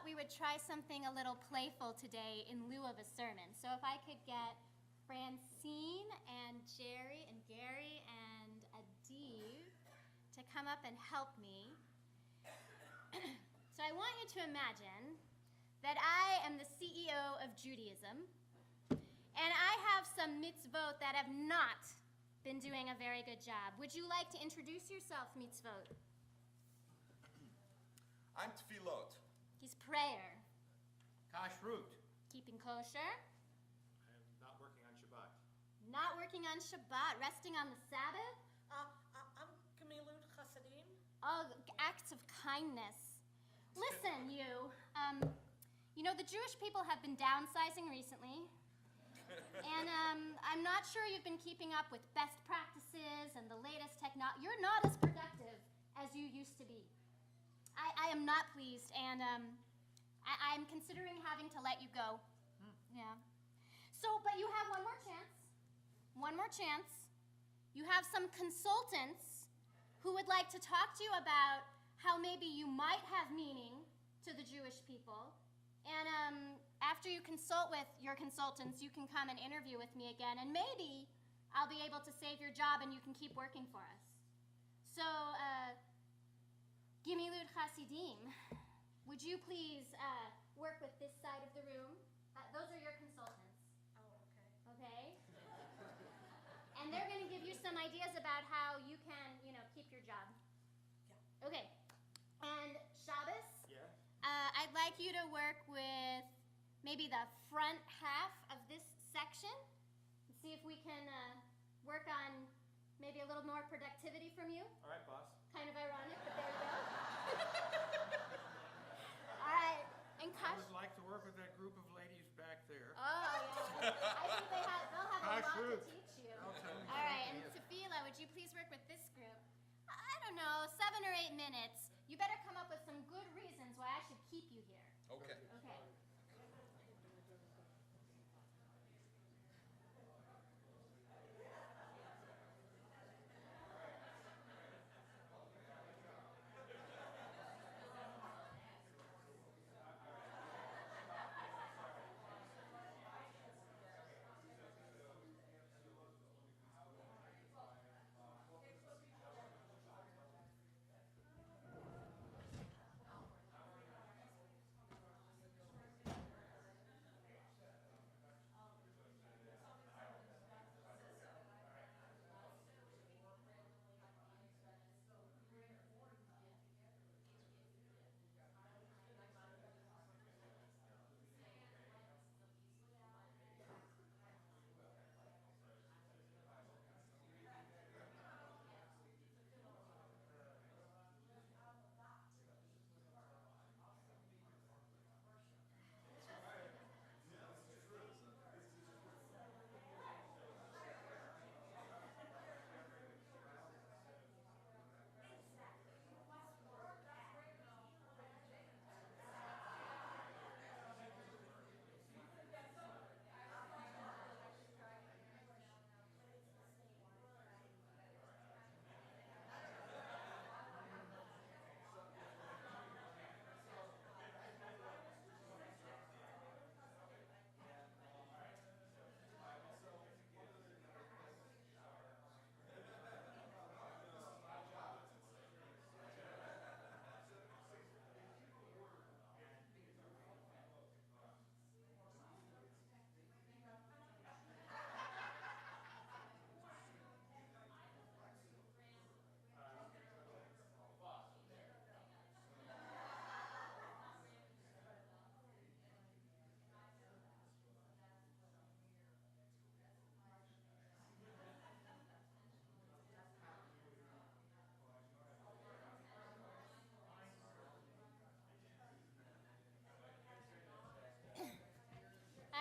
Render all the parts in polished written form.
thought we would try something a little playful today in lieu of a sermon. So if I could get Francine and Jerry and Gary and Adib to come up and help me. So I want you to imagine that I am the CEO of Judaism, and I have some mitzvot that have not been doing a very good job. Would you like to introduce yourself, mitzvot? I'm tefillot. He's prayer. Kashrut. Keeping kosher. I am not working on Shabbat. Not working on Shabbat. Resting on the Sabbath. I'm Gemilut Chasadim. Oh, acts of kindness. Listen, you. You know, the Jewish people have been downsizing recently. And I'm not sure you've been keeping up with best practices and the latest technology. You're not as productive as you used to be. I am not pleased, and I'm considering having to let you go. Yeah. So, but you have one more chance. One more chance. You have some consultants who would like to talk to you about how maybe you might have meaning to the Jewish people. And after you consult with your consultants, you can come and interview with me again, and maybe I'll be able to save your job and you can keep working for us. So, Gemilut Chasidim, would you please work with this side of the room? Those are your consultants. Oh, Okay? okay. And they're going to give you some ideas about how you can, keep your job. Yeah. Okay. And Shabbos? Yeah? I'd like you to work with maybe the front half of this section and see if we can work on maybe a little more productivity from you. All right, boss. Kind of ironic, but there you go. All right. And I Kash. would like to work with that group of ladies back there. Oh, yeah. I think they'll have a lot to Kashrut. teach you. I'll tell them All right. And something. Tefillah, would you please work with this group? I don't know, 7 or 8 minutes. You better come up with some good reasons why I should keep you here. Okay. Okay.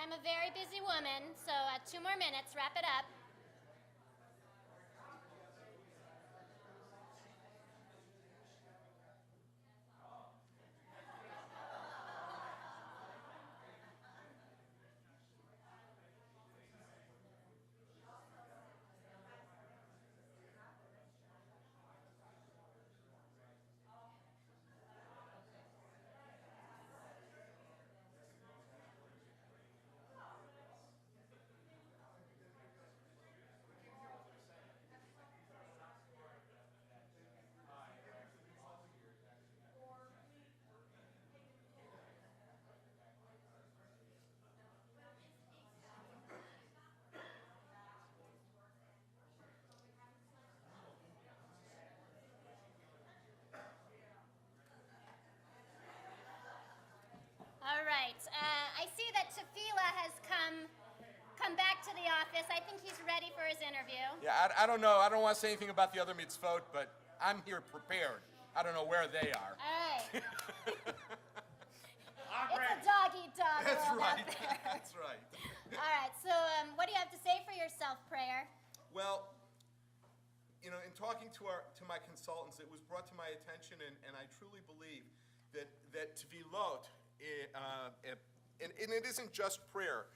I'm a very busy woman, so 2 more minutes, wrap it up. his interview. Yeah, I don't know. I don't want to say anything about the other mitzvot, but I'm here prepared. I don't know where they are. All right. It's a dog-eat-dog That's world right. out there. That's right. All right, so what do you have to say for yourself, Prayer? Well, in talking to my consultants, it was brought to my attention, and I truly believe that tefillot, and it isn't just prayer.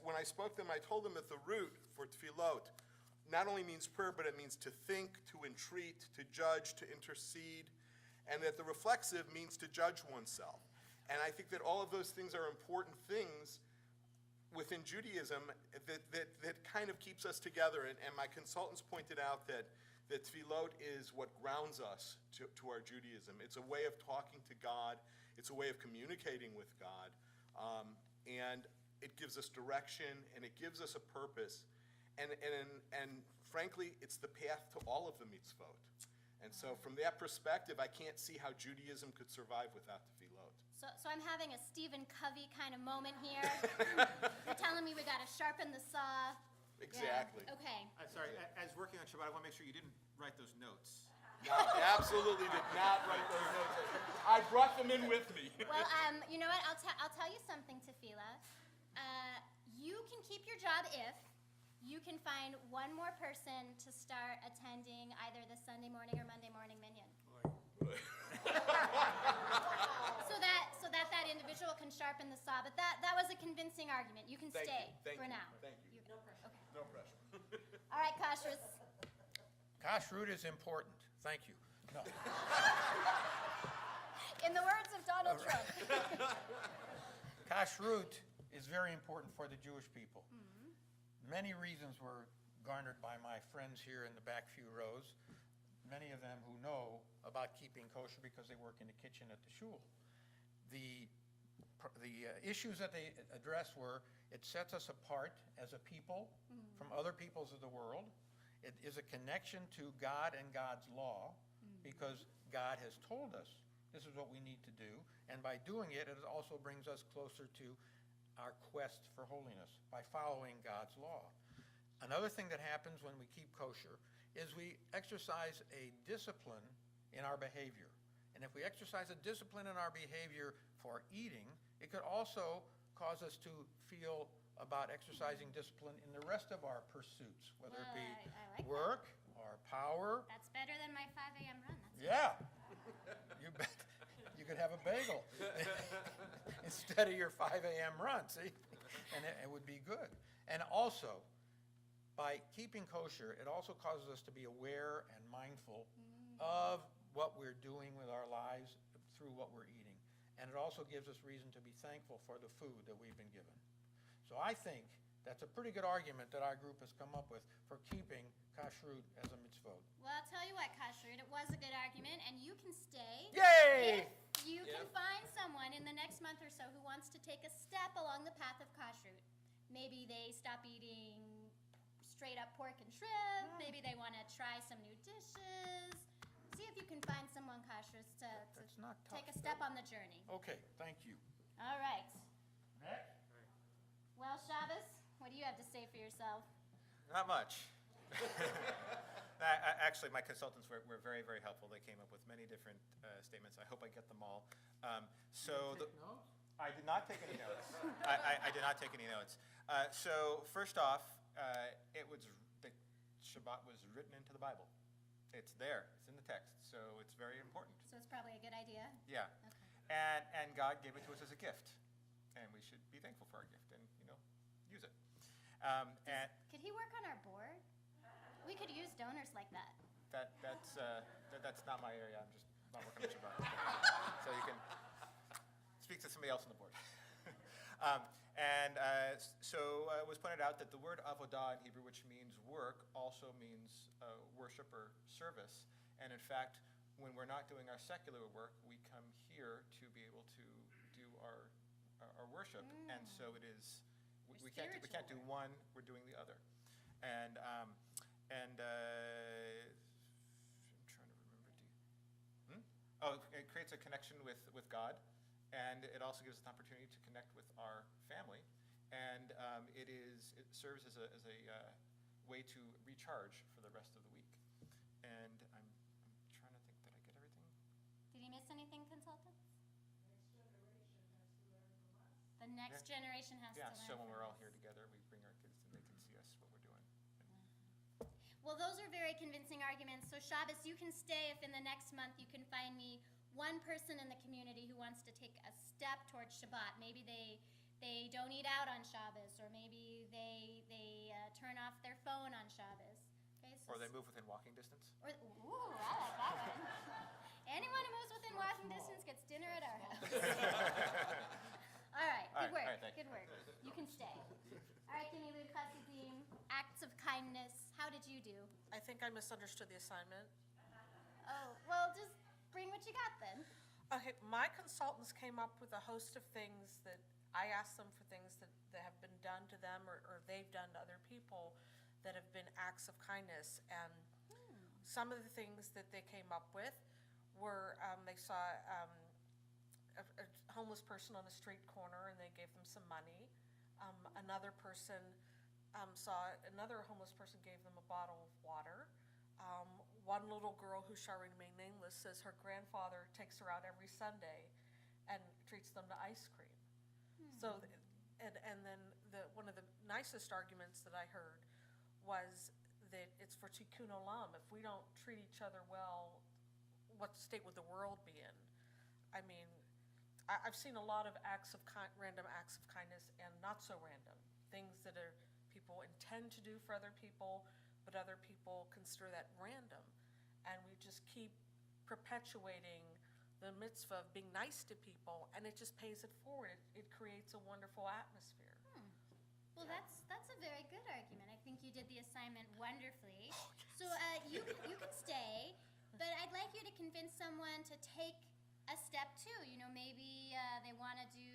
When I spoke to them, I told them that the root for tefillot not only means prayer, but it means to think, to entreat, to judge, to intercede, and that the reflexive means to judge oneself. And I think that all of those things are important things within Judaism that kind of keeps us together. And my consultants pointed out that tefillot is what grounds us to our Judaism. It's a way of talking to God. It's a way of communicating with God. And it gives us direction, and it gives us a purpose. And frankly, it's the path to all of the mitzvot. And so from that perspective, I can't see how Judaism could survive without tefillot. So I'm having a Stephen Covey kind of moment here. You're telling me we got to sharpen the saw. Exactly. Yeah. Okay. Sorry, as working on Shabbat, I want to make sure you didn't write those notes. No, absolutely did not write those notes. I brought them in with me. Well, you know what? I'll tell you something, Tefila. You can keep your job if you can find one more person to start attending either the Sunday morning or Monday morning minyan. So that individual can sharpen the saw. But that was a convincing argument. You can stay for now. Thank you. No pressure. Okay. No pressure. All right, Kashrus. Kashrut is important. Thank you. No. In the words of Donald Trump. Kashrut is very important for the Jewish people. Many reasons were garnered by my friends here in the back few rows, many of them who know about keeping kosher because they work in the kitchen at the shul. The issues that they addressed were, it sets us apart as a people from other peoples of the world. It is a connection to God and God's law because God has told us this is what we need to do. And by doing it, it also brings us closer to our quest for holiness by following God's law. Another thing that happens when we keep kosher is we exercise a discipline in our behavior. And if we exercise a discipline in our behavior for eating, it could also cause us to feel about exercising discipline in the rest of our pursuits, whether it be I like work or power. That's better than my 5 a.m. run. Yeah. You bet. You could have a bagel instead of your 5 a.m. run, see? And it would be good. And also, by keeping kosher, it also causes us to be aware and mindful of what we're doing with our lives through what we're eating. And it also gives us reason to be thankful for the food that we've been given. So I think that's a pretty good argument that our group has come up with for keeping kashrut as a mitzvot. Well, I'll tell you what, Kashrut, it was a good argument, and you can stay. Yay! If you can find someone in the next month or so who wants to take a step along the path of Kashrut. Maybe they stop eating straight up pork and shrimp. Maybe they want to try some new dishes. See if you can find someone, Kashrut, to That's not tough. take a step on the journey. Okay, thank you. All right. Next. Well, Shabbos, what do you have to say for yourself? Not much. Actually, my consultants were very, very helpful. They came up with many different statements. I hope I get them all. I did not take any notes. I did not take any notes. So first off, the Shabbat was written into the Bible. It's there. It's in the text. So it's very important. So it's probably a good idea. Yeah. Okay. And God gave it to us as a gift. And we should be thankful for our gift and, use it. Could he work on our board? We could use donors like that. That's not my area. I'm just not working on Shabbat. So you can speak to somebody else on the board. So it was pointed out that the word avodah in Hebrew, which means work, also means worship or service. And in fact, when we're not doing our secular work, we come here to be able to do our worship. And so it is. We can't do one. We're doing the other. And I'm trying to remember. It creates a connection with God, and it also gives us an opportunity to connect with our family. And it serves as a way to recharge for the rest of the week. And I'm trying to think, did I get everything? Did he miss anything, consultants? The next generation has to learn. Yeah, so when from we're all us. here together, we bring our kids and they can see us, what we're doing. Well, those are very convincing arguments. So Shabbos, you can stay if in the next month you can find me one person in the community who wants to take a step towards Shabbat. Maybe they don't eat out on Shabbos, or maybe they turn off their phone on Shabbos. Okay, so Or they move within walking distance. Or, ooh, I like that one. Anyone who moves within walking distance gets dinner at our house. All right, good work. All right, thank you. Good work. You can stay. All right, Gimilud Chasidim, acts of kindness. How did you do? I think I misunderstood the assignment. Oh, well, just bring what you got then. Okay, my consultants came up with a host of things that I asked them for things that have been done to them or they've done to other people that have been acts of kindness. And some of the things that they came up with were they saw a homeless person on a street corner and they gave them some money. Another person saw another homeless person, gave them a bottle of water. One little girl who shall remain nameless says her grandfather takes her out every Sunday and treats them to ice cream. So, and then one of the nicest arguments that I heard was that it's for tikkun olam. If we don't treat each other well, what state would the world be in? I mean, I've seen a lot of random acts of kindness and not so random. Things that people intend to do for other people, but other people consider that random. And we just keep perpetuating the mitzvah of being nice to people, and it just pays it forward. It creates a wonderful atmosphere. Well, that's a very good argument. I think you did the assignment wonderfully. So you can stay, but I'd like you to convince someone to take a step too. You know, maybe they want to do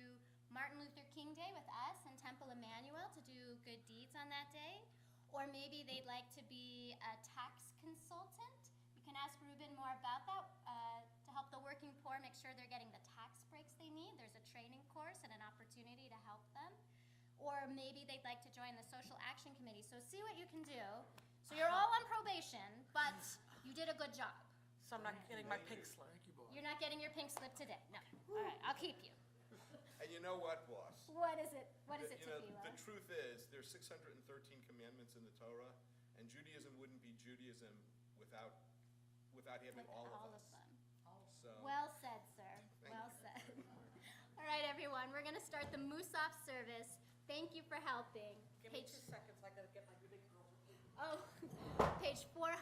Martin Luther King Day with us and Temple Emmanuel to do good deeds on that day. Or maybe they'd like to be a tax consultant. You can ask Ruben more about that to help the working poor make sure they're getting the tax breaks they need. There's a training course and an opportunity to help them. Or maybe they'd like to join the Social Action Committee. So see what you can do. So you're all on probation, but you did a good job. So I'm not getting my pink slip. You're not getting your pink slip today. No. All right, I'll keep you. And you know what, boss? What is it? What is it, You know, Tefillah? the truth is, there's 613 commandments in the Torah, and Judaism wouldn't be Judaism without having With all all of of us. them. So, Well said, sir. Thank Well you. said. All right, everyone, we're going to start the Musaf service. Thank you for helping. Give me 2 seconds, I gotta get my big girl. Oh, page 428.